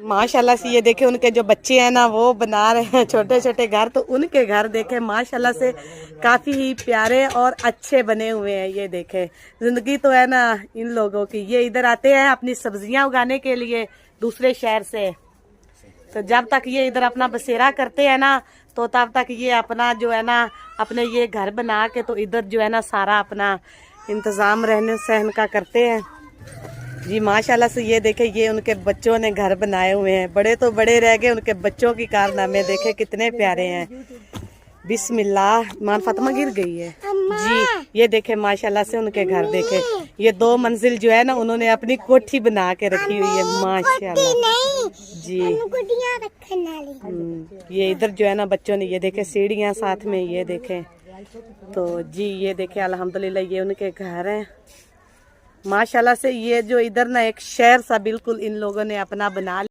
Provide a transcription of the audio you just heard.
माशाल्लाह से ये देखे उनके जो बच्चे हैं ना वो बना रहे हैं छोटे छोटे घर, तो उनके घर देखे माशाल्लाह से काफी ही प्यारे और अच्छे बने हुए हैं। ये देखे जिंदगी तो है ना इन लोगों की। ये इधर आते हैं अपनी सब्जियां उगाने के लिए दूसरे शहर से, तो जब तक ये इधर अपना बसेरा करते हैं ना तो तब तक ये अपना जो है ना अपने ये घर बना के तो इधर जो है ना सारा अपना इंतजाम रहने सहन का करते हैं जी। माशाल्लाह से ये देखे ये उनके बच्चों ने घर बनाए हुए हैं, बड़े तो बड़े रह गए, उनके बच्चों की कारनामे देखे कितने प्यारे हैं। बिस्मिल्लाह, मान फातिमा गिर गई है जी। ये देखे माशाल्लाह से उनके घर देखे, ये 2 मंजिल जो है ना उन्होंने अपनी कोठी बना के रखी हुई है माशाल्लाह जी। ये इधर जो है ना बच्चों ने ये देखे सीढ़ियाँ साथ में, ये देखे तो जी। ये देखे अल्हम्दुलिल्लाह ये उनके घर हैं माशाल्लाह से। ये जो इधर ना एक शहर सा बिल्कुल इन लोगों ने अपना बना